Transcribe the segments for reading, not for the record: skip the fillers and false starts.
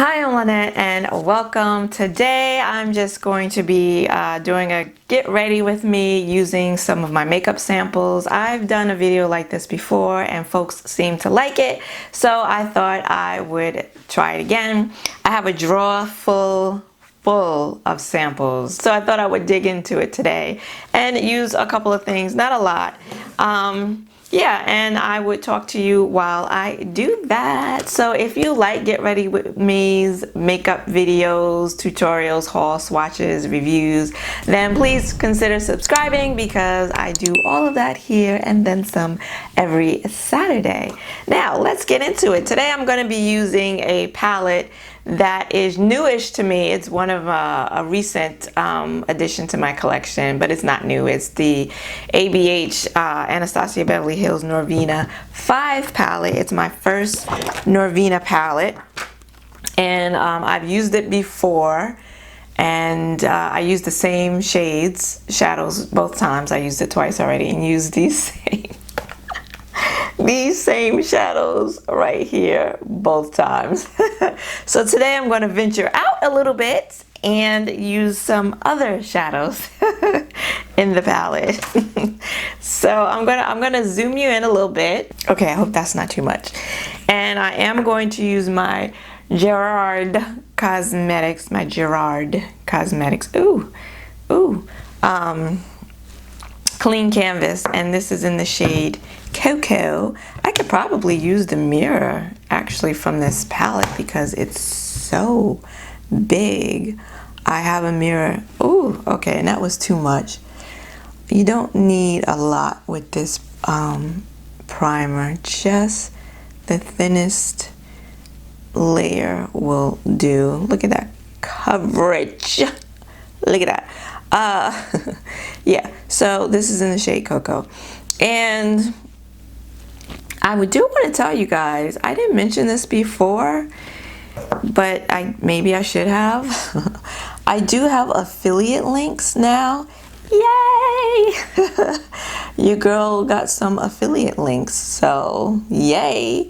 Hi, I'm Lynette and welcome. Today I'm just going to be doing a get ready with me using some of my makeup samples. I've done a video like this before and folks seem to like it, so I thought I would try it again. I have a drawer full of samples, so I thought I would dig into it today and use a couple of things, not a lot. Yeah, and I would talk to you while I do that. So if you like Get Ready With Me's makeup videos, tutorials, haul, swatches, reviews, then please consider subscribing because I do all of that here and then some every Saturday. Now let's get into it. Today I'm going to be using a palette that is newish to me. It's one of a recent addition to my collection, but it's not new. It's the ABH Anastasia Beverly Hills Norvina 5 palette. It's my first Norvina palette, and I've used it before, and I used the same shadows both times. I used it twice already and used these same shadows right here both times. So today I'm going to venture out a little bit and use some other shadows in the palette. So I'm gonna zoom you in a little bit. Okay, I hope that's not too much. And I am going to use my Gerard Cosmetics, clean canvas, and this is in the shade Cocoa. I could probably use the mirror actually from this palette because it's so big. I have a mirror. Ooh, okay, and that was too much. You don't need a lot with this primer. Just the thinnest layer will do. Look at that coverage. Look at that. Yeah, so this is in the shade Cocoa. And I do want to tell you guys, I didn't mention this before, but maybe I should have. I do have affiliate links now. Yay! Your girl got some affiliate links, so yay.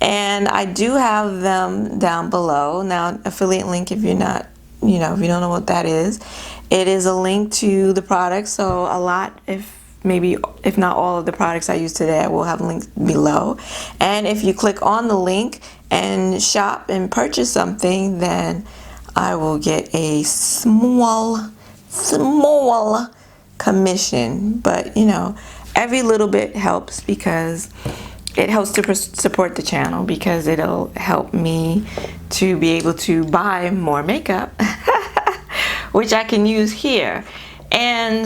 And I do have them down below. Now, affiliate link, if you're not, if you don't know what that is, it is a link to the product. So a lot, if not all of the products I use today, I will have links below. And if you click on the link and shop and purchase something, then I will get a small commission. But every little bit helps because it helps to support the channel, because it'll help me to be able to buy more makeup which I can use here. And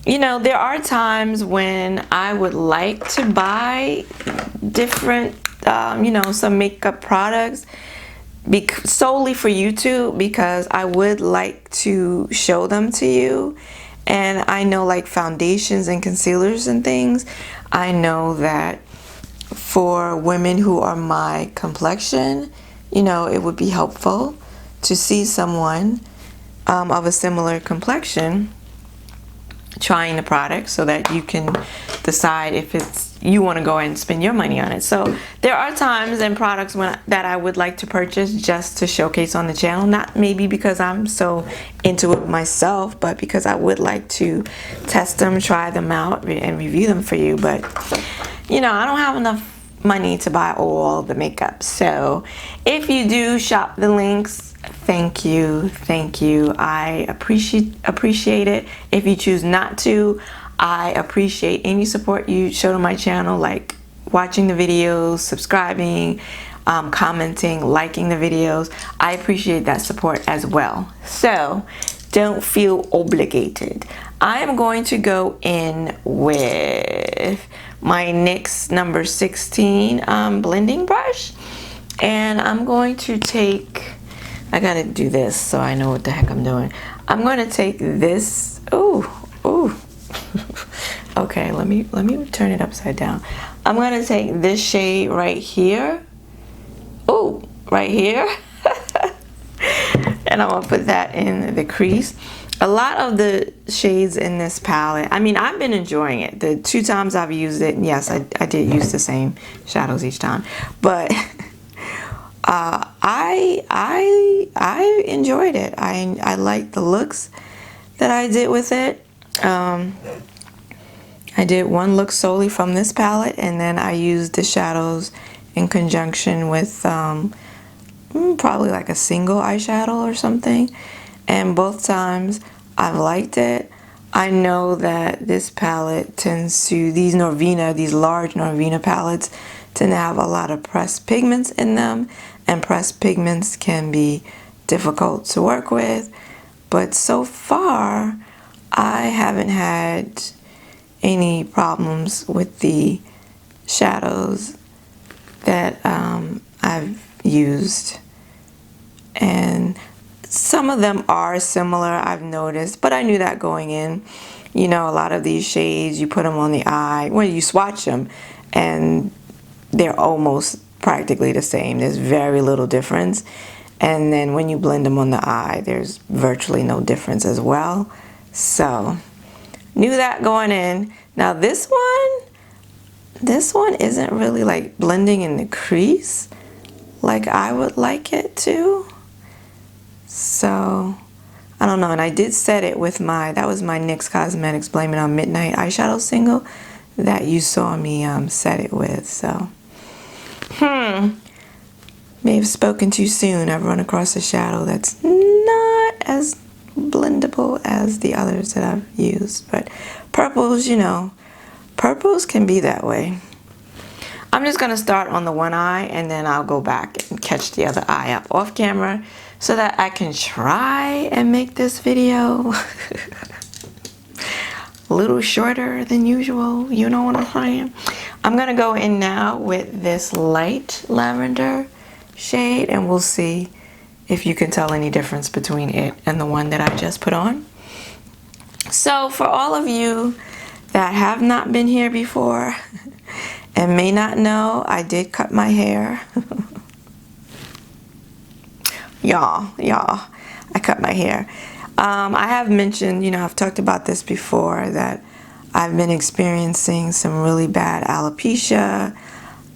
there are times when I would like to buy different some makeup products solely for YouTube, because I would like to show them to you. And I know, like foundations and concealers and things, I know that for women who are my complexion, it would be helpful to see someone of a similar complexion trying the product, so that you can decide if you want to go and spend your money on it. So there are times and products that I would like to purchase just to showcase on the channel, not maybe because I'm so into it myself, but because I would like to test them, try them out, and review them for you. But I don't have enough money to buy all the makeup. So if you do shop the links, thank you. I appreciate it. If you choose not to, I appreciate any support you show to my channel, like watching the videos, subscribing, commenting, liking the videos. I appreciate that support as well. So don't feel obligated. I am going to go in with my NYX number 16 blending brush, and I'm going to take, I gotta do this so I know what the heck I'm doing. I'm going to take this. Ooh. Okay, let me turn it upside down. I'm going to take this shade right here. Ooh, right here. And I'm going to put that in the crease. A lot of the shades in this palette, I've been enjoying it. The 2 times I've used it, and yes, I did use the same shadows each time, but I I enjoyed it. I liked the looks that I did with it. I did one look solely from this palette, and then I used the shadows in conjunction with probably like a single eyeshadow or something. And both times I've liked it. I know that this palette tends to, these large Norvina palettes tend to have a lot of pressed pigments in them, and pressed pigments can be difficult to work with. But so far, I haven't had any problems with the shadows that I've used. And some of them are similar, I've noticed, but I knew that going in. You know, a lot of these shades, you put them on the eye, when you swatch them, and they're almost practically the same. There's very little difference. And then when you blend them on the eye, there's virtually no difference as well. So, knew that going in. Now this one isn't really like blending in the crease like I would like it to. So, I don't know. And I did set it with that was my NYX Cosmetics Blame It on Midnight eyeshadow single that you saw me set it with. So, may have spoken too soon. I've run across a shadow that's not as blendable as the others that I've used. But purples, you know, purples can be that way. I'm just going to start on the one eye, and then I'll go back and catch the other eye up off camera so that I can try and make this video a little shorter than usual. You know what I'm saying? I'm going to go in now with this light lavender shade, and we'll see if you can tell any difference between it and the one that I just put on. So for all of you that have not been here before and may not know, I did cut my hair. y'all, I cut my hair. I have mentioned, you know, I've talked about this before, that I've been experiencing some really bad alopecia.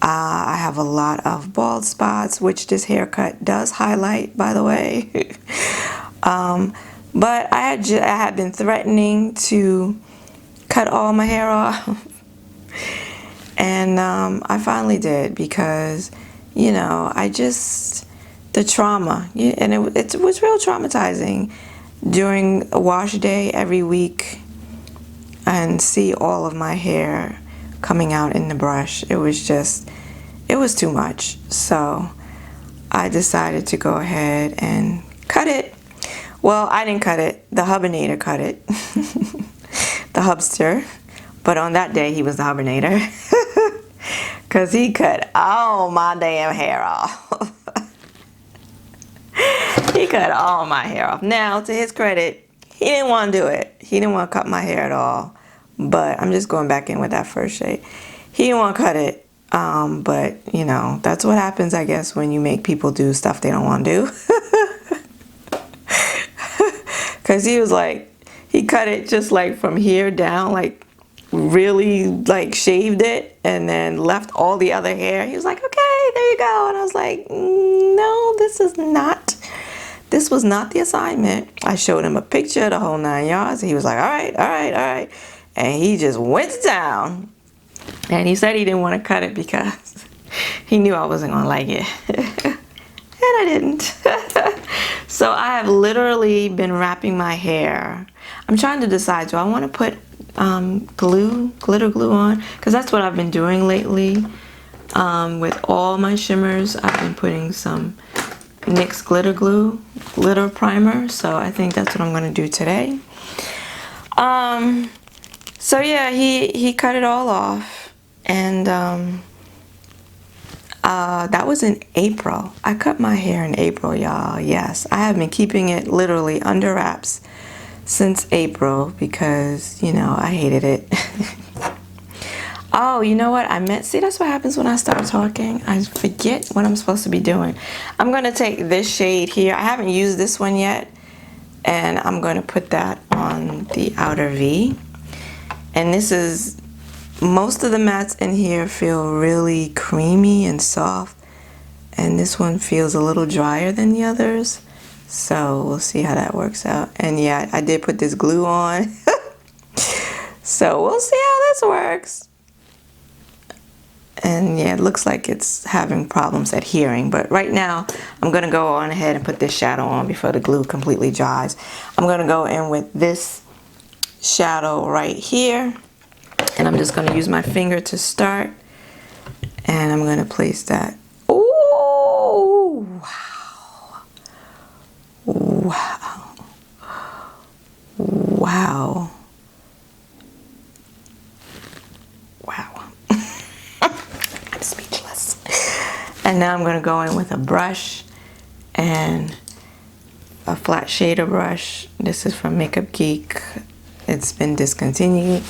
I have a lot of bald spots, which this haircut does highlight, by the way. But I had been threatening to cut all my hair off. And I finally did, because, you know, the trauma, and it was real traumatizing during a wash day every week and see all of my hair coming out in the brush. It was too much. So I decided to go ahead and cut it. Well, I didn't cut it. The Hubinator cut it. The Hubster. But on that day, he was the Hubinator. Because he cut all my damn hair off. He cut all my hair off. Now, to his credit, he didn't want to do it. He didn't want to cut my hair at all. But I'm just going back in with that first shade. He didn't want to cut it. But, you know, that's what happens, I guess, when you make people do stuff they don't want to do. Because he was like, he cut it just like from here down, like really like shaved it, and then left all the other hair. He was like, okay, there you go. And I was like, no, this was not the assignment. I showed him a picture, the whole 9 yards. And he was like, all right. And he just went down. And he said he didn't want to cut it because he knew I wasn't going to like it. And I didn't. So I have literally been wrapping my hair. I'm trying to decide, do I want to put glitter glue on? Because that's what I've been doing lately. With all my shimmers, I've been putting some NYX glitter primer. So I think that's what I'm going to do today. So yeah, he cut it all off, and that was in April. I cut my hair in April, y'all. Yes, I have been keeping it literally under wraps since April because, you know, I hated it. Oh, you know what? See, that's what happens when I start talking. I forget what I'm supposed to be doing. I'm going to take this shade here. I haven't used this one yet, and I'm going to put that on the outer V. And this is, most of the mattes in here feel really creamy and soft and this one feels a little drier than the others, so we'll see how that works out. And yeah, I did put this glue on. So we'll see how this works. And yeah, it looks like it's having problems adhering, but right now I'm gonna go on ahead and put this shadow on before the glue completely dries. I'm gonna go in with this shadow right here, and I'm just gonna use my finger to start, and I'm gonna place that. Ooh, wow. Wow. Wow. Wow. I'm speechless. And now I'm going to go in with a brush and a flat shader brush. This is from Makeup Geek. It's been discontinued.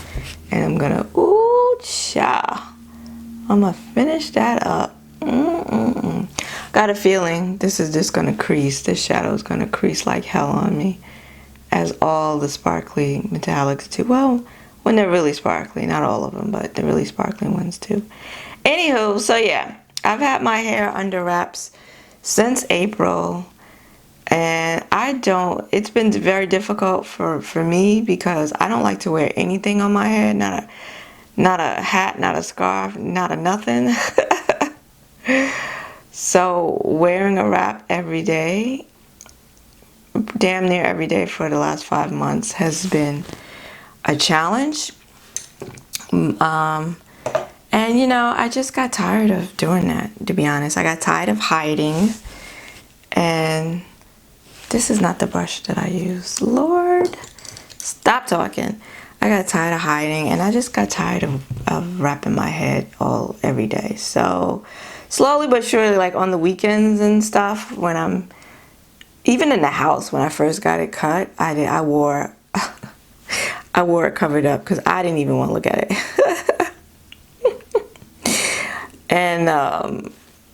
And I'm going to, ooh, cha. I'm going to finish that up. Got a feeling this is just going to crease. This shadow is going to crease like hell on me, as all the sparkly metallics do. Well, when they're really sparkly, not all of them, but the really sparkling ones too. Anywho, so yeah, I've had my hair under wraps since April, and it's been very difficult for me because I don't like to wear anything on my head, not a hat, not a scarf, not a nothing. So wearing a wrap every day, damn near every day for the last 5 months, has been a challenge. And you know, I just got tired of doing that, to be honest. I got tired of hiding, and this is not the brush that I use. Lord, stop talking. I got tired of hiding, and I just got tired of wrapping my head every day. So slowly but surely, like on the weekends and stuff, when I'm even in the house, when I first got it cut, I wore it covered up because I didn't even want to look at it. And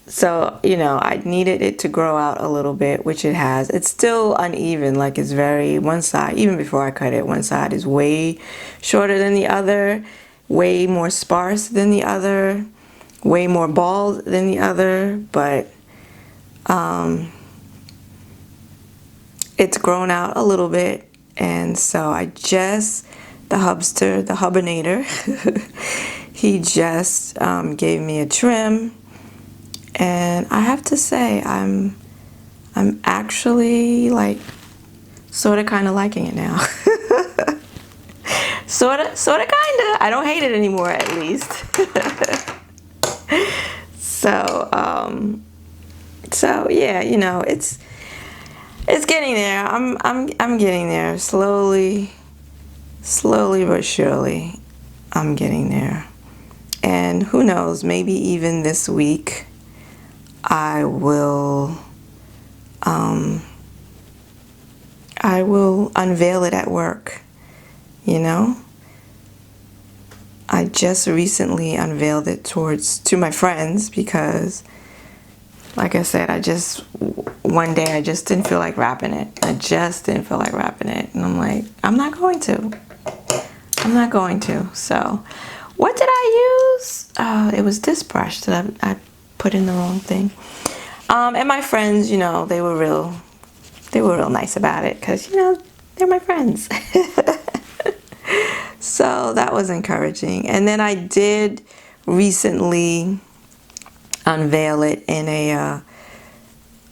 so, you know, I needed it to grow out a little bit, which it has. It's still uneven, like it's very, one side, even before I cut it, one side is way shorter than the other, way more sparse than the other, way more bald than the other, but it's grown out a little bit. And so the hubinator, he just gave me a trim, and I have to say I'm actually like sort of kind of liking it now. sort of kind of. I don't hate it anymore, at least. So yeah, you know, it's getting there. I'm getting there slowly but surely. I'm getting there. And who knows, maybe even this week I will unveil it at work, you know? I just recently unveiled it to my friends because, like I said, one day I just didn't feel like wrapping it. And I'm like, I'm not going to. So what did I use? It was this brush that I put in the wrong thing. And my friends, you know, they were real nice about it because, you know, they're my friends. So that was encouraging. And then I did recently unveil it in a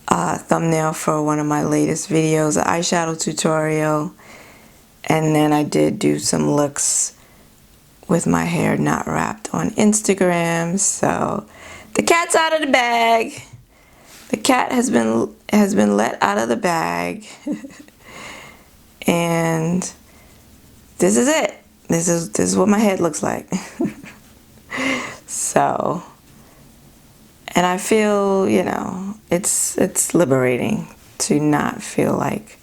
thumbnail for one of my latest videos, an eyeshadow tutorial. And then I did do some looks with my hair not wrapped on Instagram. So the cat's out of the bag. The cat has been let out of the bag. And this is it. This is what my head looks like. So, and I feel, you know, it's liberating to not feel like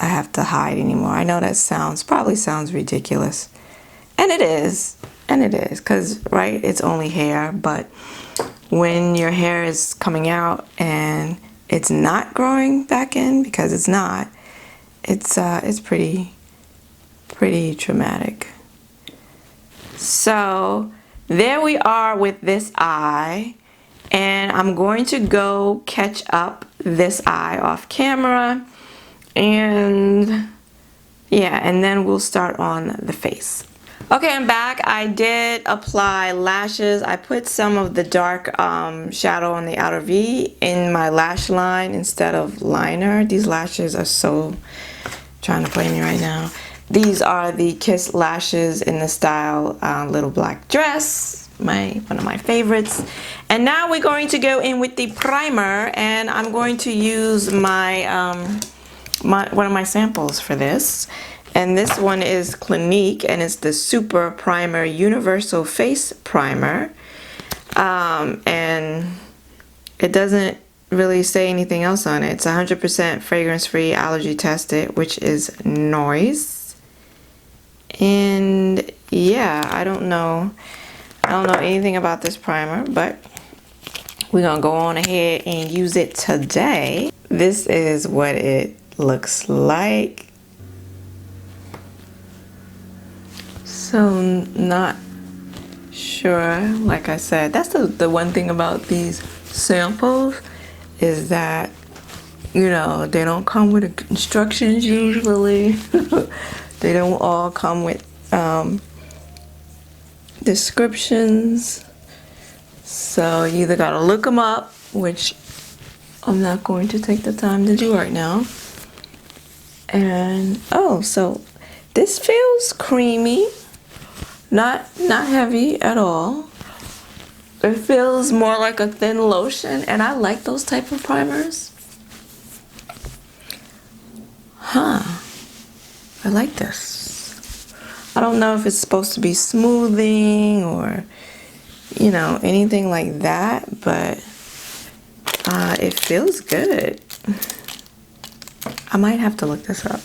I have to hide anymore. I know that probably sounds ridiculous. And it is, because, right, it's only hair, but when your hair is coming out and it's not growing back in, because it's not, it's pretty traumatic. So there we are with this eye, And I'm going to go catch up this eye off camera, and yeah, and then we'll start on the face. Okay, I'm back. I did apply lashes. I put some of the dark shadow on the outer V in my lash line instead of liner. These lashes are so trying to play me right now. These are the Kiss lashes in the style Little Black Dress, one of my favorites. And now we're going to go in with the primer, and I'm going to use my, one of my samples for this. And this one is Clinique, and it's the Super Primer Universal Face Primer. And it doesn't really say anything else on it. It's 100% fragrance-free, allergy tested, which is noise. And yeah, I don't know anything about this primer, but we're gonna go on ahead and use it today. This is what it looks like. So not sure, like I said, that's the one thing about these samples, is that, you know, they don't come with instructions usually. They don't all come with descriptions. So you either gotta look them up, which I'm not going to take the time to do right now. And oh, so this feels creamy. Not heavy at all. It feels more like a thin lotion, and I like those type of primers. Huh. I like this. I don't know if it's supposed to be smoothing or, you know, anything like that, but it feels good. I might have to look this up.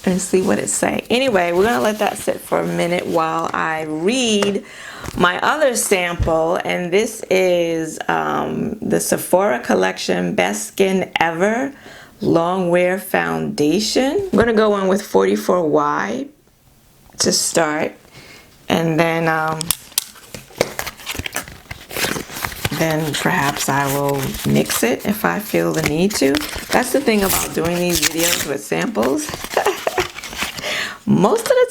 And see what it say. Anyway, we're gonna let that sit for a minute while I read my other sample, and this is the Sephora Collection Best Skin Ever Long Wear Foundation. I'm gonna go in with 44Y to start, and then perhaps I will mix it if I feel the need to. That's the thing about doing these videos with samples. Most of the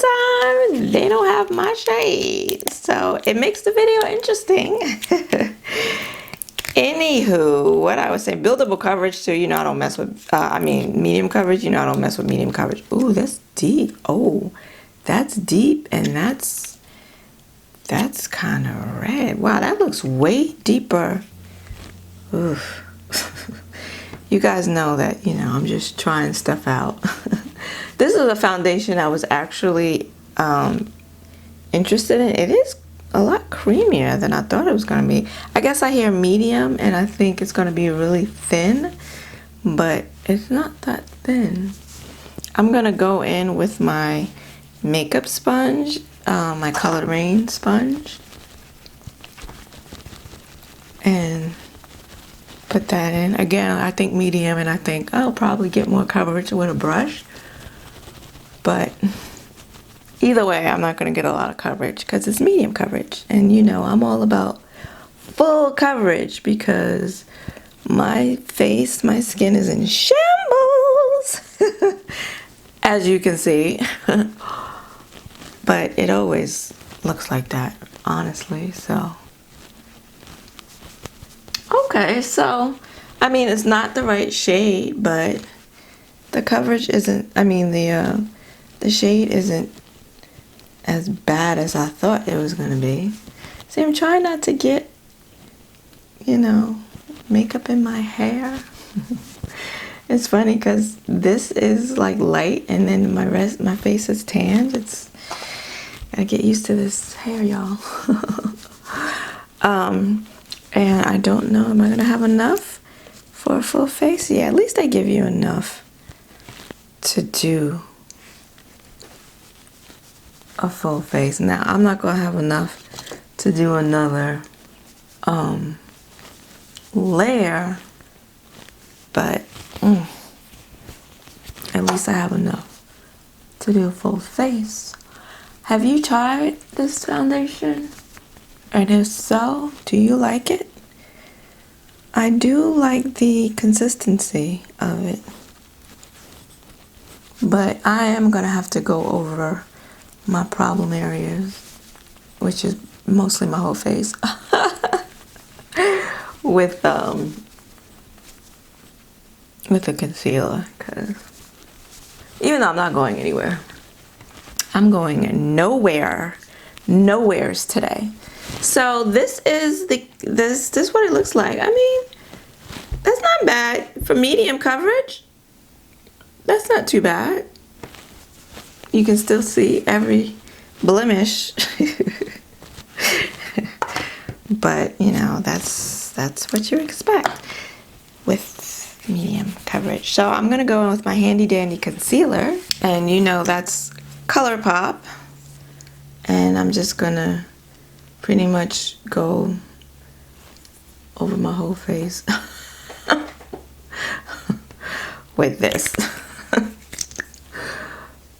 time, they don't have my shade, so it makes the video interesting. Anywho, what I would say, buildable coverage too. You know I don't mess with, medium coverage. You know I don't mess with medium coverage. Ooh, that's deep. Oh, that's deep, and that's kind of red. Wow, that looks way deeper. Oof. You guys know that, you know, I'm just trying stuff out. This is a foundation I was actually interested in. It is a lot creamier than I thought it was going to be. I guess I hear medium, and I think it's going to be really thin, but it's not that thin. I'm going to go in with my makeup sponge, my Colored Raine sponge, and put that in. Again, I think medium, and I think I'll probably get more coverage with a brush. But either way, I'm not going to get a lot of coverage because it's medium coverage. And you know, I'm all about full coverage because my face, my skin is in shambles, as you can see. But it always looks like that, honestly, so. Okay, so, I mean, it's not the right shade, but the coverage isn't, the shade isn't as bad as I thought it was gonna be. See, I'm trying not to get, you know, makeup in my hair. It's funny because this is like light, and then my face is tanned. I get used to this hair, y'all. And I don't know, am I gonna have enough for a full face? Yeah, at least they give you enough to do a full face. Now, I'm not gonna have enough to do another layer, but at least I have enough to do a full face. Have you tried this foundation? And if so, do you like it? I do like the consistency of it. But I am going to have to go over my problem areas, which is mostly my whole face, with the concealer, because even though I'm not going anywhere, I'm going nowheres today. So this is this what it looks like. I mean, that's not bad for medium coverage. That's not too bad. You can still see every blemish. But you know, that's what you expect with medium coverage. So I'm gonna go in with my handy dandy concealer, and you know that's Colourpop, and I'm just gonna pretty much go over my whole face with this,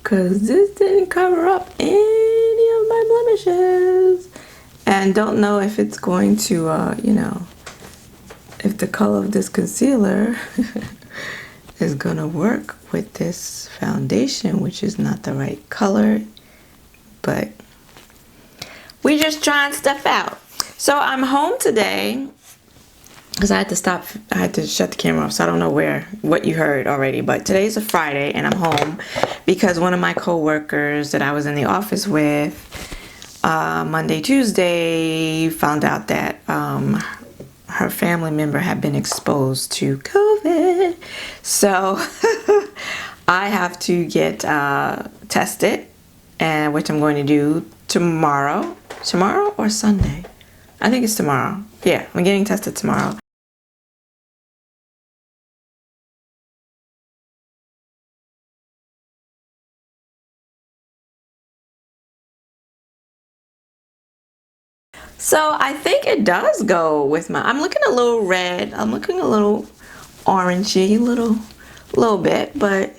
because this didn't cover up any of my blemishes, and don't know if it's going to you know, if the color of this concealer is gonna work with this foundation, which is not the right color, but we just trying stuff out. So I'm home today because I had to shut the camera off, so I don't know what you heard already, but today's a Friday and I'm home because one of my co-workers that I was in the office with Monday, Tuesday found out that her family member had been exposed to COVID. So I have to get tested, and which I'm going to do tomorrow or Sunday. I think it's tomorrow. Yeah, I'm getting tested tomorrow. So I think it does go with my, I'm looking a little red, I'm looking a little orangey, little bit, but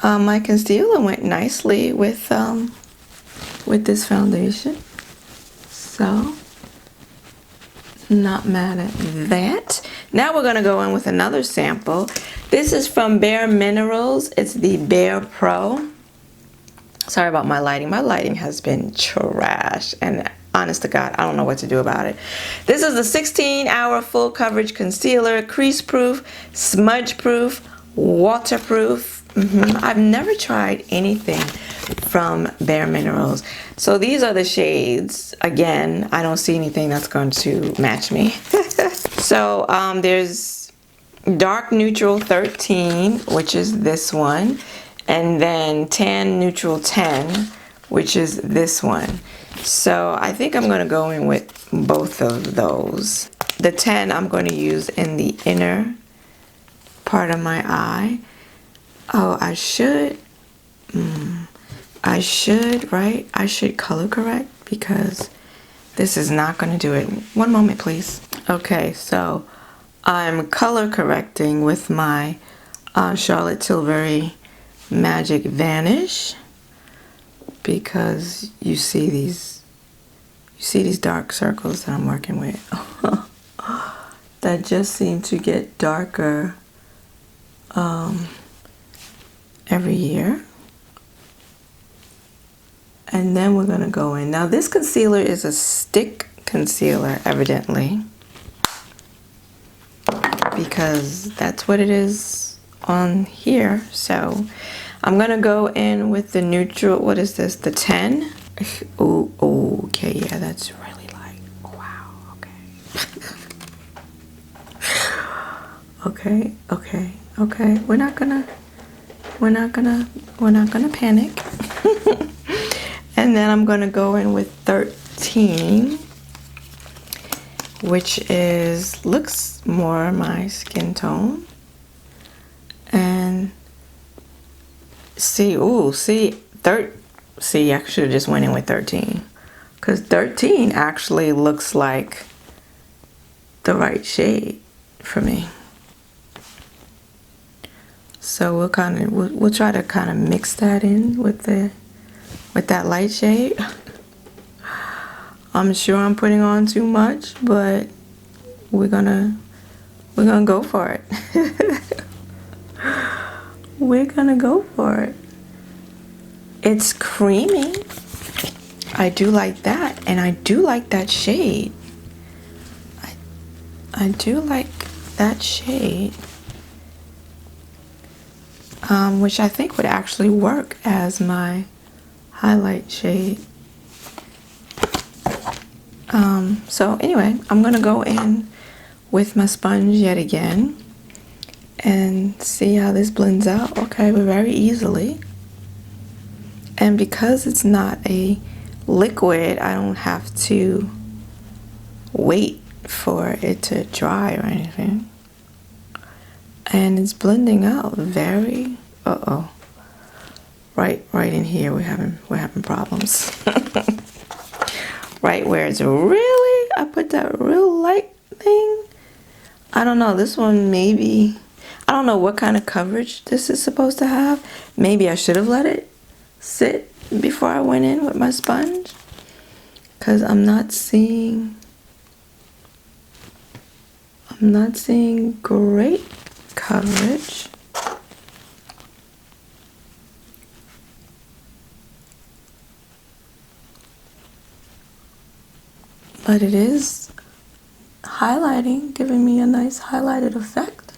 my concealer went nicely with this foundation. So not mad at that. Now we're gonna go in with another sample. This is from Bare Minerals. It's the Bare Pro. Sorry about my lighting. My lighting has been trash, and honest to God, I don't know what to do about it. This is the 16-hour full coverage concealer, crease proof, smudge proof, waterproof. I've never tried anything from Bare Minerals. So these are the shades. Again, I don't see anything that's going to match me. So there's Dark Neutral 13, which is this one, and then Tan Neutral 10, which is this one. So I think I'm going to go in with both of those. The 10 I'm going to use in the inner part of my eye. Oh, I should, right? I should color correct because this is not going to do it. One moment, please. Okay, so I'm color correcting with my Charlotte Tilbury Magic Vanish, because you see these dark circles that I'm working with that just seem to get darker every year. And then we're gonna go in. Now this concealer is a stick concealer, evidently, because that's what it is on here. So I'm gonna go in with the neutral, what is this, the 10? Oh, okay, yeah, that's really light. Wow, okay. Okay. We're not gonna panic. And then I'm gonna go in with 13, which looks more my skin tone. And see, I should have just went in with 13, because 13 actually looks like the right shade for me. So we'll try to kind of mix that in with that light shade. I'm sure I'm putting on too much, but we're gonna go for it. We're gonna go for it. It's creamy. I do like that, and I do like that shade. I do like that shade, which I think would actually work as my highlight shade. So anyway, I'm gonna go in with my sponge yet again and see how this blends out. Okay, but very easily. And because it's not a liquid, I don't have to wait for it to dry or anything. And it's blending out very, right in here we're having problems. Right where it's really, I put that real light thing. I don't know, this one maybe, I don't know what kind of coverage this is supposed to have. Maybe I should have let it sit before I went in with my sponge, because I'm not seeing great coverage. But it is highlighting, giving me a nice highlighted effect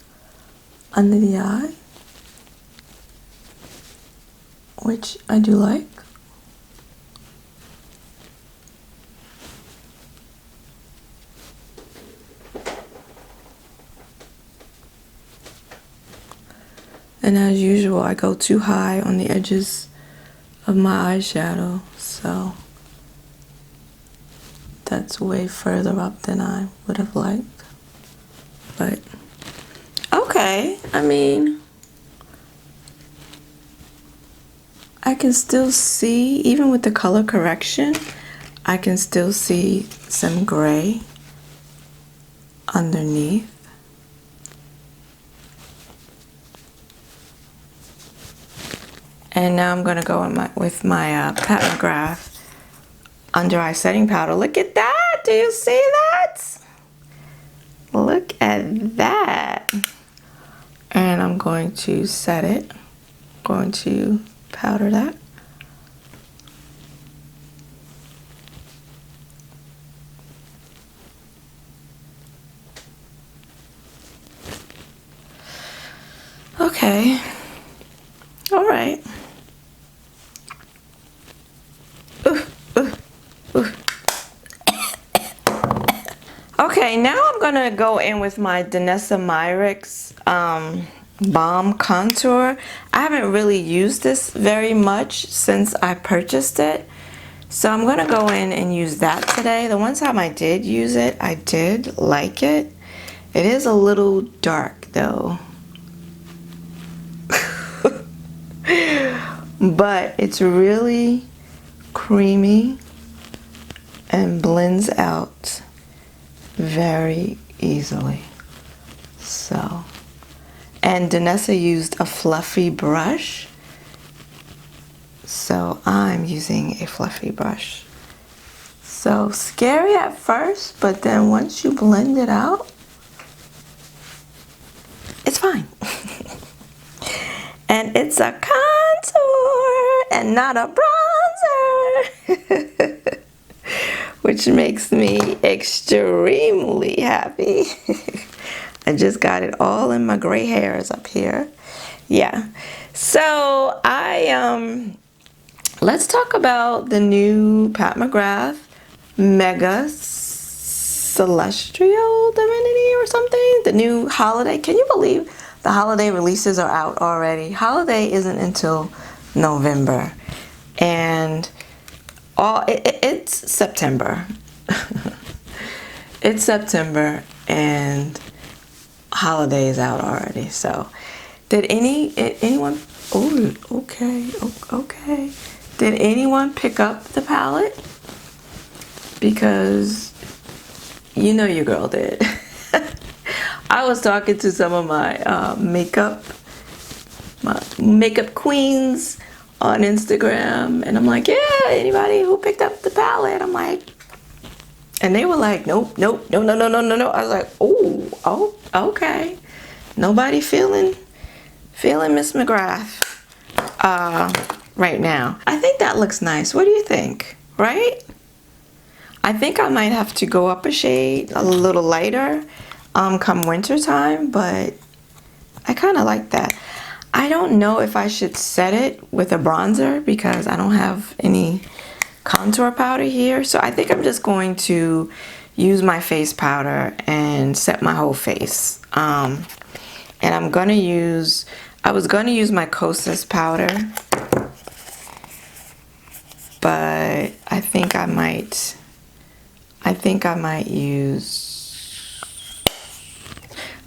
under the eye, which I do like. And as usual, I go too high on the edges of my eyeshadow, so that's way further up than I would have liked. But okay, I mean, I can still see, even with the color correction, I can still see some gray underneath. And now I'm gonna go with my Pat McGrath under eye setting powder. Look at that! Do you see that? Look at that! And I'm going to set it. Going to powder that. Okay. All right. Okay, now I'm gonna go in with my Danessa Myricks Balm Contour. I haven't really used this very much since I purchased it, so I'm gonna go in and use that today. The one time I did use it, I did like it. It is a little dark though. But it's really creamy and blends out very easily. So, and Danessa used a fluffy brush, so I'm using a fluffy brush. So scary at first, but then once you blend it out, it's fine. And it's a contour and not a bronzer. Which makes me extremely happy. I just got it all in my gray hairs up here. Yeah. So let's talk about the new Pat McGrath Mega Celestial Divinity or something. The new holiday. Can you believe the holiday releases are out already? Holiday isn't until November. And it's September. It's September and holiday is out already. So did anyone, oh, okay. Did anyone pick up the palette? Because you know your girl did. I was talking to some of my makeup queens on Instagram, and I'm like, yeah, anybody who picked up the palette? I'm like, And they were like, nope, nope, no, no, no, no, no, no. I was like, oh, okay. Nobody feeling Miss McGrath right now. I think that looks nice. What do you think? Right? I think I might have to go up a shade, a little lighter, come winter time, but I kind of like that. I don't know if I should set it with a bronzer because I don't have any contour powder here. So I think I'm just going to use my face powder and set my whole face. And I'm going to use, I was going to use my Kosas powder, but I think I might use,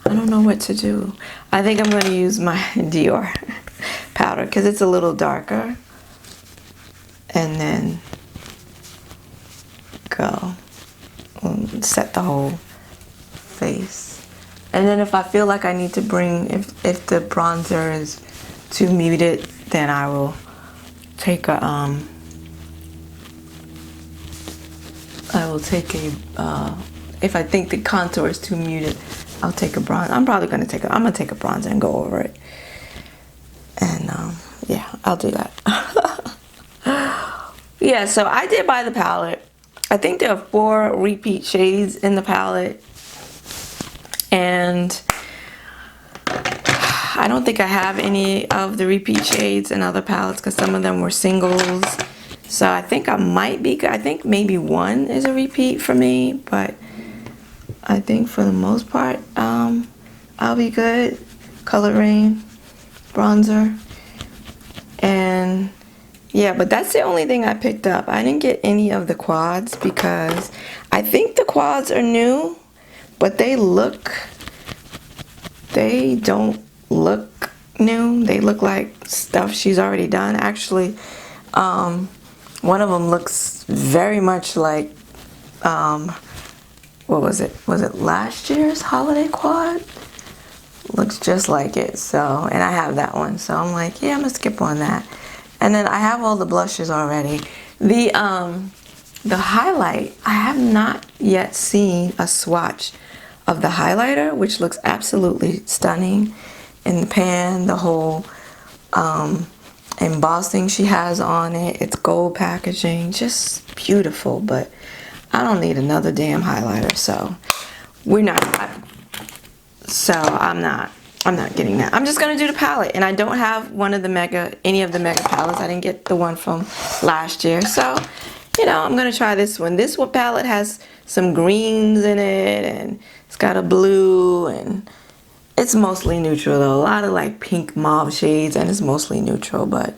I don't know what to do. I think I'm going to use my Dior powder because it's a little darker. And then go set the whole face. And then if I feel like I need to bring, if the bronzer is too muted, then I will take a if I think the contour is too muted, I'll take a bronzer. I'm gonna take a bronzer and go over it. And yeah, I'll do that. Yeah, so I did buy the palette. I think there are 4 repeat shades in the palette. And I don't think I have any of the repeat shades in other palettes because some of them were singles. So I think I might be good. I think maybe 1 is a repeat for me, but I think for the most part, I'll be good. Color Raine bronzer. And yeah, but that's the only thing I picked up. I didn't get any of the quads because I think the quads are new, but they don't look new. They look like stuff she's already done. Actually, one of them looks very much like, what was it? Was it last year's holiday quad? Looks just like it. So, and I have that one. So I'm like, yeah, I'm gonna skip on that. And then I have all the blushes already. The highlight, I have not yet seen a swatch of the highlighter, which looks absolutely stunning in the pan. The whole embossing she has on it, it's gold packaging, just beautiful. But I don't need another damn highlighter, so I'm not getting that. I'm just gonna do the palette, and I don't have any of the mega palettes. I didn't get the one from last year, so I'm gonna try this one. This one palette has some greens in it, and it's got a blue, and it's mostly neutral though. A lot of like pink mauve shades, and it's mostly neutral, but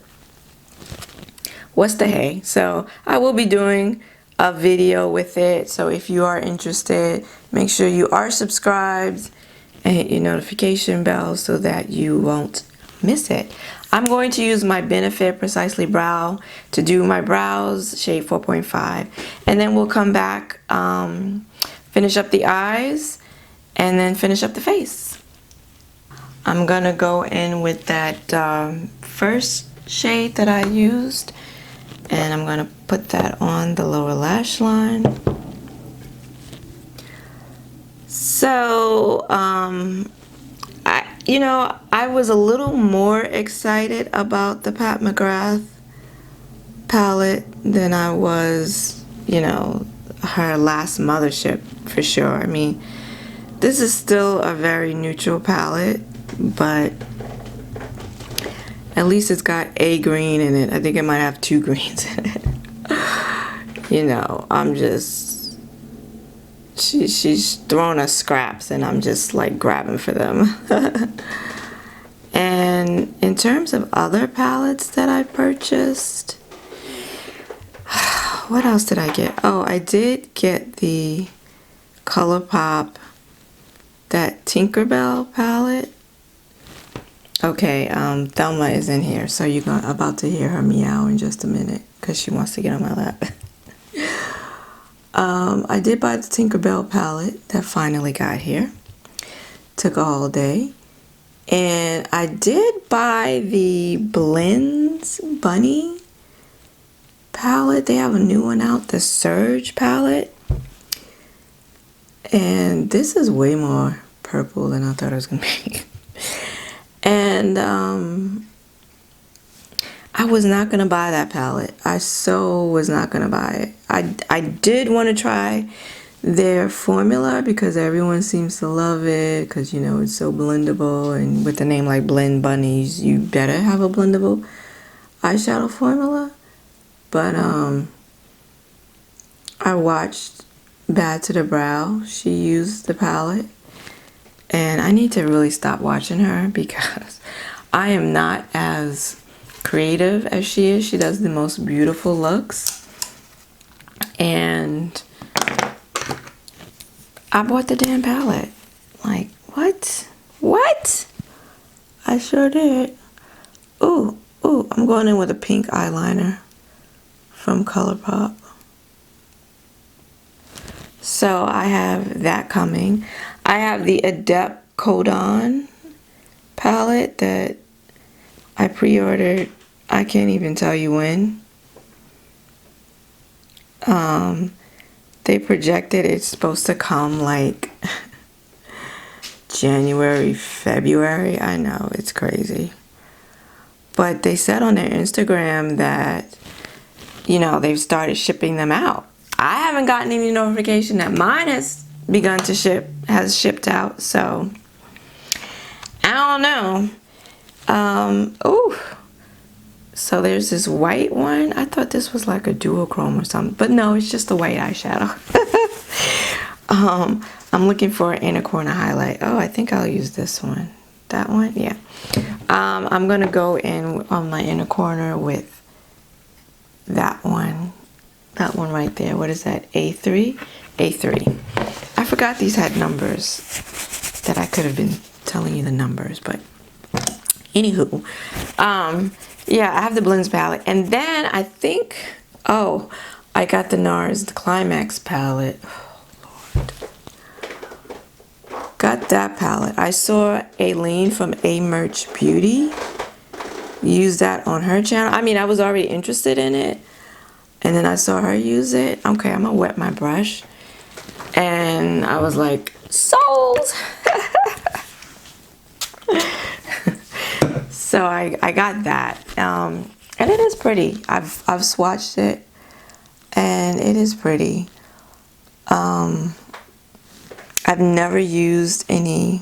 what's the hay? So I will be doing a video with it, so if you are interested, make sure you are subscribed and hit your notification bell so that you won't miss it. I'm going to use my Benefit Precisely Brow to do my brows, shade 4.5, and then we'll come back, finish up the eyes, and then finish up the face. I'm gonna go in with that first shade that I used, and I'm gonna put that on the lower lash line. So, I was a little more excited about the Pat McGrath palette than I was, her last Mothership, for sure. I mean, this is still a very neutral palette, but at least it's got a green in it. I think it might have 2 greens in it. I'm just... She's throwing us scraps, and I'm just like grabbing for them. And in terms of other palettes that I purchased, what else did I get? Oh, I did get the Colourpop, that Tinkerbell palette. Okay, Thelma is in here, so you're about to hear her meow in just a minute because she wants to get on my lap. I did buy the Tinkerbell palette that finally got here. Took all day. And I did buy the Blends Bunny palette. They have a new one out, the Surge palette. And this is way more purple than I thought it was gonna be. And I was not gonna buy that palette. I so was not gonna buy it. I did want to try their formula because everyone seems to love it because, you know, it's so blendable, and with a name like Blend Bunnies, you better have a blendable eyeshadow formula. But I watched Bad to the Brow. She used the palette, and I need to really stop watching her because I am not as creative as she is. She does the most beautiful looks, and I bought the damn palette. Like, what? I sure did. Ooh, I'm going in with a pink eyeliner from Colourpop. So I have that coming. I have the Adept Codon palette that I pre-ordered. I can't even tell you when. They projected it's supposed to come like January, February. I know, it's crazy. But they said on their Instagram that, you know, they've started shipping them out. I haven't gotten any notification that mine has begun to has shipped out. So, I don't know. Ooh. So there's this white one. I thought this was like a duochrome or something, but no, it's just a white eyeshadow. I'm looking for an inner corner highlight. Oh, I think I'll use this one. That one, yeah. I'm gonna go in on my inner corner with that one right there. What is that? A3. I forgot these had numbers, that I could have been telling you the numbers, but anywho, yeah, I have the blends palette, and then I think, oh, I got the NARS, the Climax palette. Oh, Lord. Got that palette. I saw Aileen from A Merch Beauty use that on her channel. I mean, I was already interested in it, and then I saw her use it. Okay, I'm gonna wet my brush, and I was like, sold. So I got that, and it is pretty. I've swatched it, and it is pretty. I've never used any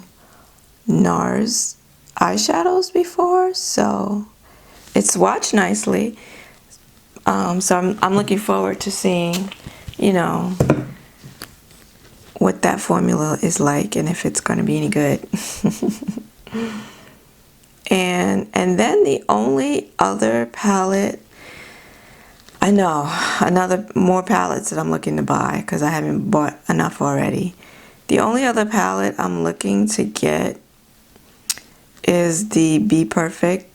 NARS eyeshadows before, so it swatched nicely. So I'm looking forward to seeing, you know, what that formula is like and if it's going to be any good. And then the only other palette, I know, more palettes that I'm looking to buy because I haven't bought enough already. The only other palette I'm looking to get is the Be Perfect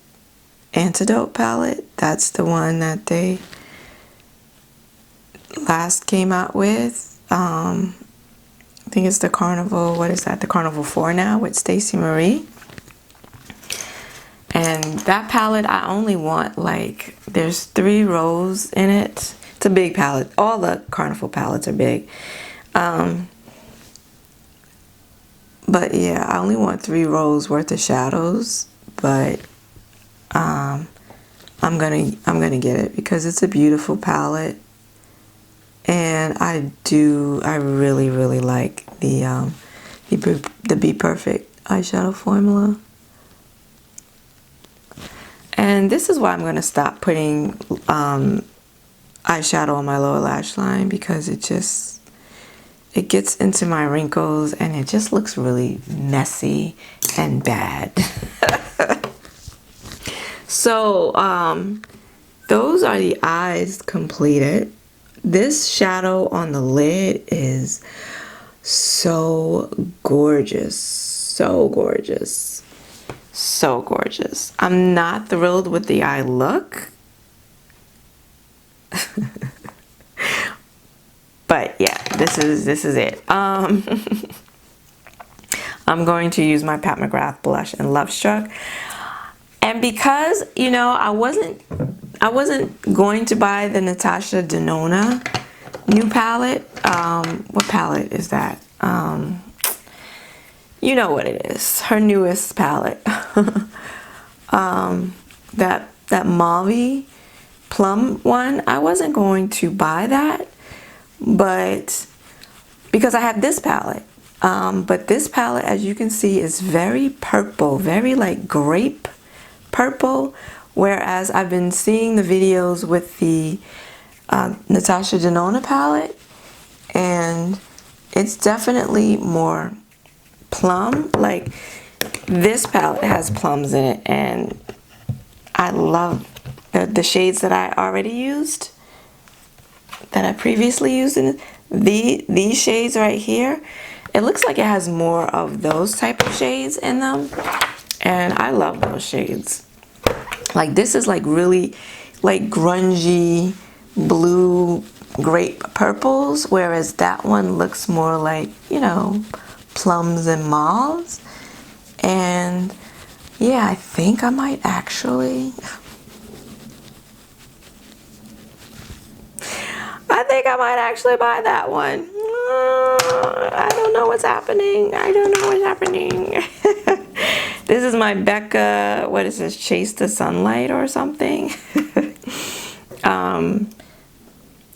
Antidote palette. That's the one that they last came out with. I think it's the Carnival, what is that? The Carnival 4 now with Stacey Marie. And that palette, I only want, like, there's 3 rows in it. It's a big palette. All the Carnival palettes are big. But yeah, I only want 3 rows worth of shadows. But I'm gonna get it because it's a beautiful palette. And I really like the Be Perfect eyeshadow formula. And this is why I'm going to stop putting eyeshadow on my lower lash line, because it gets into my wrinkles and it just looks really messy and bad. So those are the eyes completed. This shadow on the lid is so gorgeous, so gorgeous. So gorgeous. I'm not thrilled with the eye look. But yeah, this is it. I'm going to use my Pat McGrath blush in Love Struck. And because, you know, I wasn't going to buy the Natasha Denona new palette. What palette is that? You know what it is, her newest palette. That mauve plum one. I wasn't going to buy that, but because I have this palette. But this palette, as you can see, is very purple, very like grape purple, whereas I've been seeing the videos with the Natasha Denona palette, and it's definitely more plum. Like, this palette has plums in it, and I love the shades that I already used, that I previously used in it. These shades right here, it looks like it has more of those type of shades in them, and I love those shades. Like, this is like really like grungy blue grape purples, whereas that one looks more like, you know, plums and mauves. And yeah, I think I might actually buy that one. I don't know what's happening. I don't know what's happening. This is my Becca, what is this, Chase the Sunlight or something?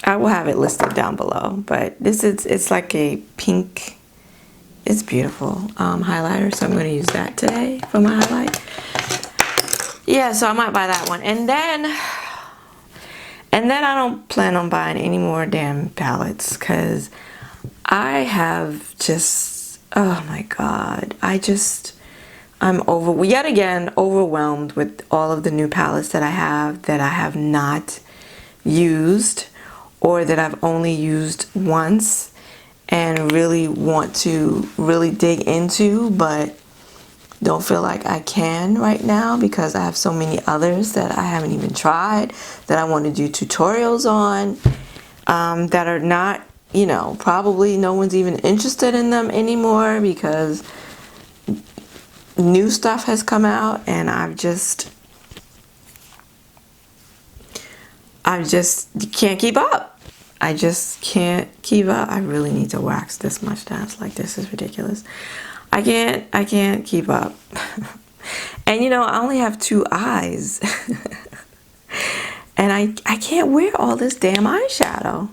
I will have it listed down below, but it's like a pink, it's beautiful highlighter, so I'm going to use that today for my highlight. Yeah, so I might buy that one, and then I don't plan on buying any more damn palettes, because I have just, oh my god, I'm yet again overwhelmed with all of the new palettes that I have not used, or that I've only used once and really want to really dig into, but don't feel like I can right now because I have so many others that I haven't even tried, that I want to do tutorials on, that are not, you know, probably no one's even interested in them anymore because new stuff has come out, and I just can't keep up. I just can't keep up. I really need to wax this mustache. Like, this is ridiculous. I can't keep up. And you know, I only have 2 eyes. And I can't wear all this damn eyeshadow.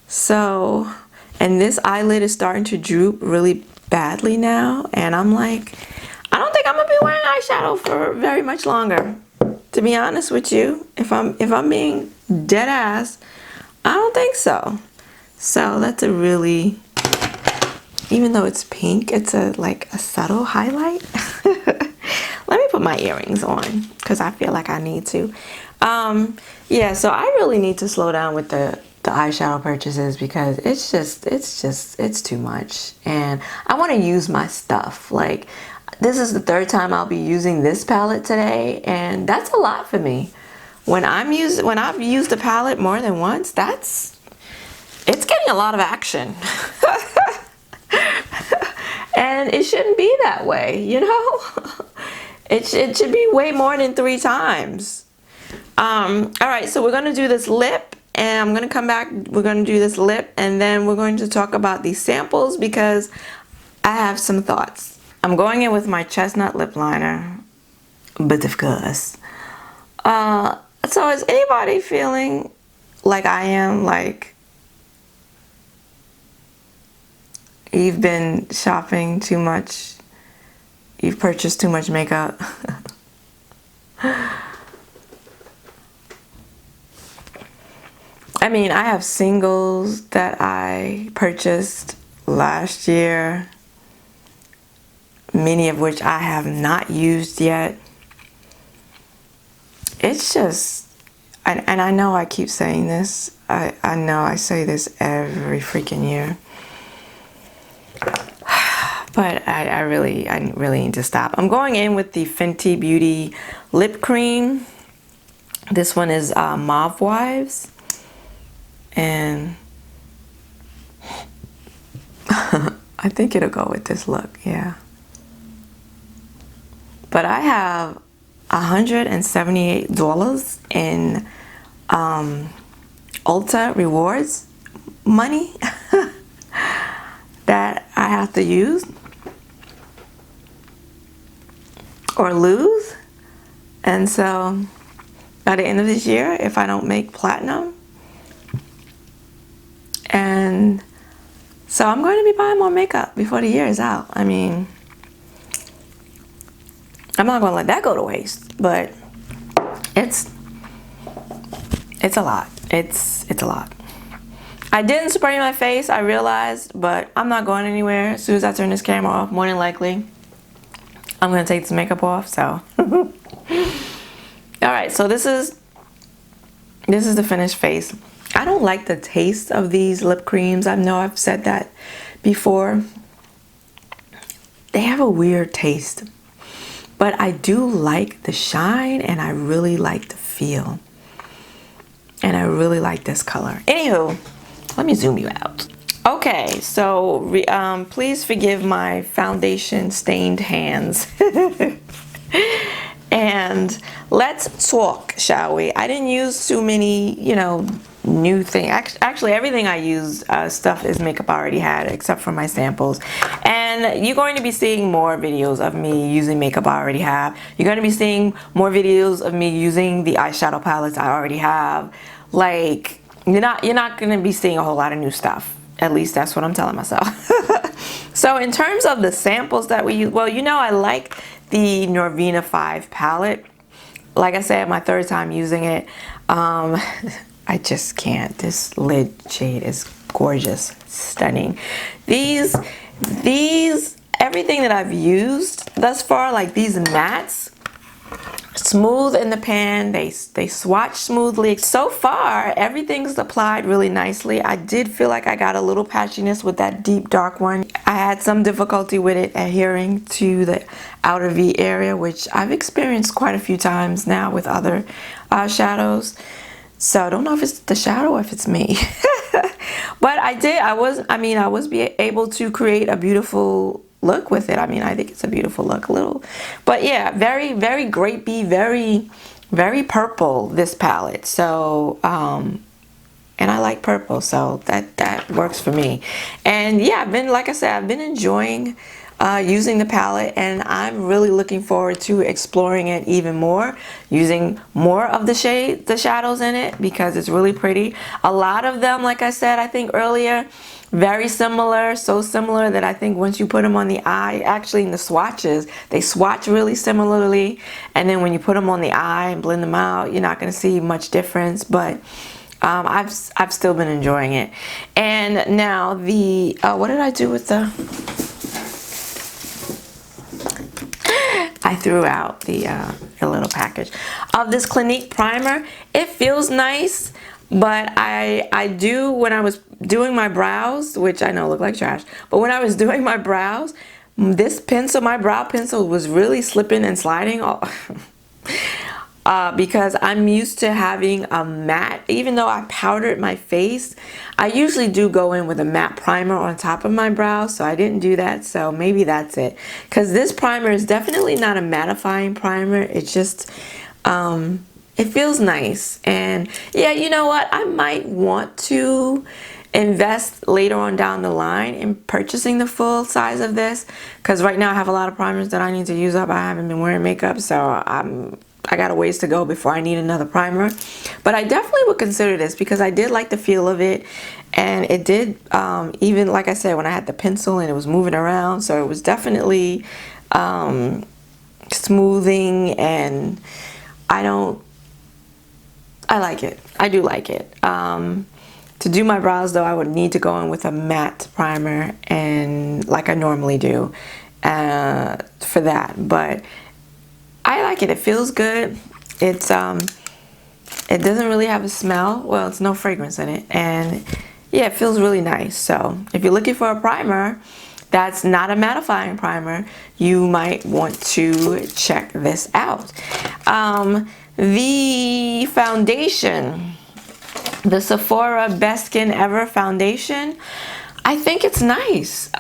So, and this eyelid is starting to droop really badly now, and I'm like, I don't think I'm gonna be wearing eyeshadow for very much longer, to be honest with you. If I'm being dead ass, I don't think so. So that's a really, even though it's pink, it's like a subtle highlight. Let me put my earrings on because I feel like I need to. Yeah, so I really need to slow down with the eyeshadow purchases because it's too much, and I want to use my stuff. Like, this is the 3rd time I'll be using this palette today, and that's a lot for me. When I've used a palette more than once, it's getting a lot of action. And it shouldn't be that way, you know? It should be way more than 3 times. All right, so we're gonna do this lip, and I'm gonna come back. We're gonna do this lip, and then we're going to talk about these samples because I have some thoughts. I'm going in with my chestnut lip liner, but of course. So is anybody feeling like I am, like you've been shopping too much, you've purchased too much makeup? I mean, I have singles that I purchased last year, many of which I have not used yet. It's just, and I know I keep saying this, I know I say this every freaking year, but I really need to stop. I'm going in with the Fenty Beauty lip cream. This one is Mauve Wives, and I think it'll go with this look, yeah. But I have $178 in Ulta rewards money that have to use or lose. And so by the end of this year, if I don't make platinum, and so I'm going to be buying more makeup before the year is out. I mean, I'm not going to let that go to waste, but it's a lot. It's a lot. I didn't spray my face, I realized, but I'm not going anywhere. As soon as I turn this camera off, more than likely, I'm going to take this makeup off, so. All right, so this is the finished face. I don't like the taste of these lip creams. I know I've said that before. They have a weird taste, but I do like the shine, and I really like the feel. And I really like this color. Anywho, let me zoom you out. Okay, so please forgive my foundation stained hands. And let's talk, shall we? I didn't use too many, new things. Actually, everything I use stuff is makeup I already had, except for my samples. And you're going to be seeing more videos of me using makeup I already have. You're going to be seeing more videos of me using the eyeshadow palettes I already have. Like, you're not going to be seeing a whole lot of new stuff. At least that's what I'm telling myself. So in terms of the samples that we use, well, I like the Norvina 5 palette. Like I said, my third time using it. I just can't. This lid shade is gorgeous, stunning. These, everything that I've used thus far, like these mattes, smooth in the pan, they swatch smoothly. So far, everything's applied really nicely. I did feel like I got a little patchiness with that deep dark one. I had some difficulty with it adhering to the outer V area, which I've experienced quite a few times now with other shadows. So I don't know if it's the shadow or if it's me. But I was able to create a beautiful look with it. I mean, I think it's a beautiful look, a little, but yeah, very, very grapey, very, very purple, this palette. So, and I like purple, so that works for me. And yeah, like I said, I've been enjoying using the palette, and I'm really looking forward to exploring it even more, using more of the shadows in it, because it's really pretty. A lot of them, like I said, I think earlier, very similar, so similar that I think once you put them on the eye, actually in the swatches, they swatch really similarly, and then when you put them on the eye and blend them out, you're not going to see much difference. But I've still been enjoying it. And now the what did I do with the I threw out the little package of this Clinique primer. It feels nice, but I do, when I was doing my brows, which I know look like trash, but when I was doing my brows, this pencil, my brow pencil, was really slipping and sliding because I'm used to having a matte. Even though I powdered my face, I usually do go in with a matte primer on top of my brows, so I didn't do that. So maybe that's it, because this primer is definitely not a mattifying primer. It's just it feels nice. And yeah, you know what, I might want to invest later on down the line in purchasing the full size of this, because right now I have a lot of primers that I need to use up. I haven't been wearing makeup, so I got a ways to go before I need another primer. But I definitely would consider this, because I did like the feel of it, and it did even, like I said, when I had the pencil and it was moving around, so it was definitely smoothing, and I like it. I do like it. To do my brows though, I would need to go in with a matte primer, and like I normally do for that. But I like it. It feels good. It doesn't really have a smell. Well, it's no fragrance in it, and yeah, it feels really nice. So if you're looking for a primer that's not a mattifying primer, you might want to check this out. The foundation, the Sephora Best Skin Ever foundation, I think it's nice.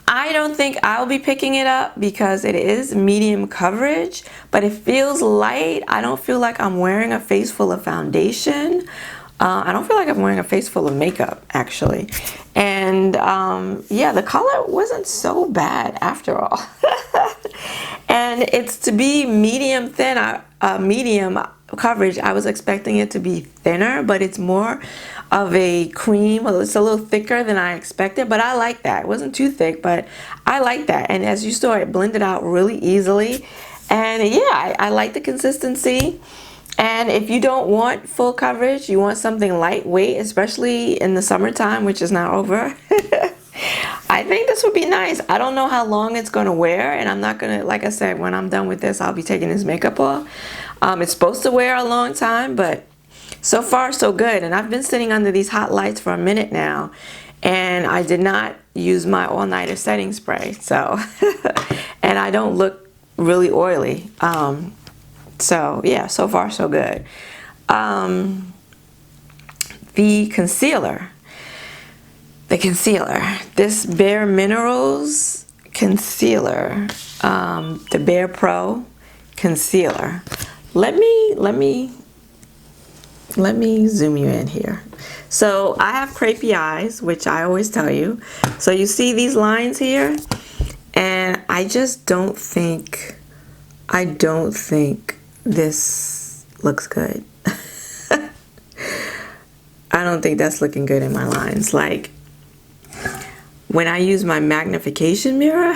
I don't think I'll be picking it up because it is medium coverage, but it feels light. I don't feel like I'm wearing a face full of foundation. I don't feel like I'm wearing a face full of makeup, actually. And yeah, the color wasn't so bad after all. And it's to be medium thin, medium coverage. I was expecting it to be thinner, but it's more of a cream. It's a little thicker than I expected, but I like that. It wasn't too thick, but I like that. And as you saw, it blended out really easily. And yeah, I like the consistency. And if you don't want full coverage, you want something lightweight, especially in the summertime, which is now over. I think this would be nice. I don't know how long it's going to wear, and I'm not going to, like I said, when I'm done with this, I'll be taking this makeup off. It's supposed to wear a long time, but so far so good. And I've been sitting under these hot lights for a minute now, and I did not use my all-nighter setting spray. So, and I don't look really oily. So yeah, so far so good. The concealer. This Bare Minerals concealer, the Bare Pro concealer. Let me zoom you in here. So I have crepey eyes, which I always tell you. So you see these lines here, and I just don't think this looks good. I don't think that's looking good in my lines. Like, when I use my magnification mirror,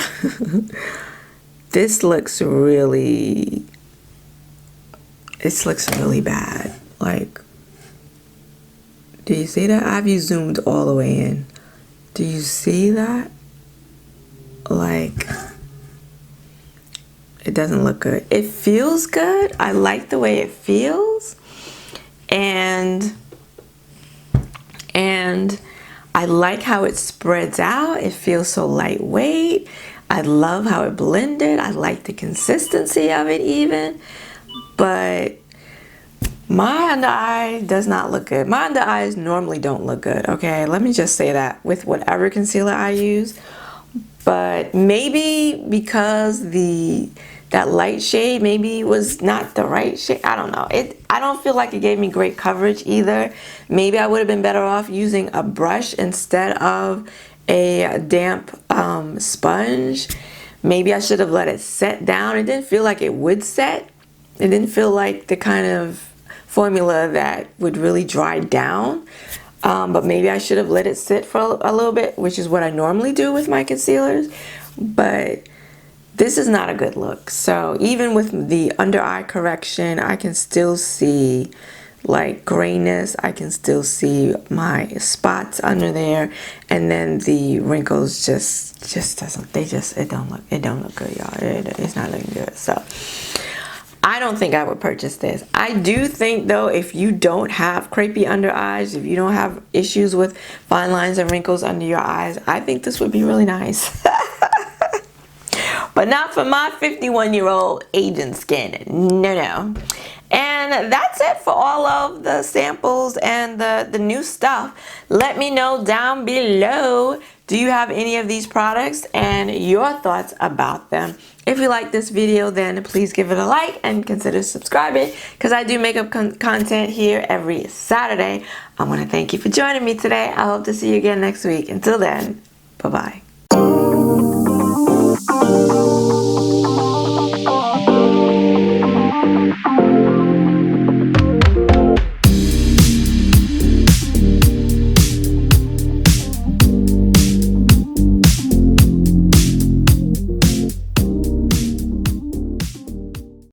this looks really bad. Like, do you see that? I've zoomed all the way in. Do you see that? Like, it doesn't look good. It feels good. I like the way it feels. And I like how it spreads out. It feels so lightweight. I love how it blended. I like the consistency of it even. But my under eye does not look good. My under eyes normally don't look good, okay? Let me just say that with whatever concealer I use. But maybe because that light shade maybe was not the right shade. I don't know. I don't feel like it gave me great coverage either. Maybe I would have been better off using a brush instead of a damp sponge. Maybe I should have let it set down. It didn't feel like it would set. It didn't feel like the kind of formula that would really dry down. But maybe I should have let it sit for a little bit, which is what I normally do with my concealers. But this is not a good look. So even with the under eye correction, I can still see like grayness. I can still see my spots under there, and then the wrinkles just doesn't. It don't look good, y'all. It's not looking good. So I don't think I would purchase this. I do think though, if you don't have crepey under eyes, if you don't have issues with fine lines and wrinkles under your eyes, I think this would be really nice. But not for my 51-year-old aging skin. No. And that's it for all of the samples and the new stuff. Let me know down below, do you have any of these products and your thoughts about them? If you like this video, then please give it a like and consider subscribing, because I do makeup content here every Saturday. I want to thank you for joining me today. I hope to see you again next week. Until then, bye-bye.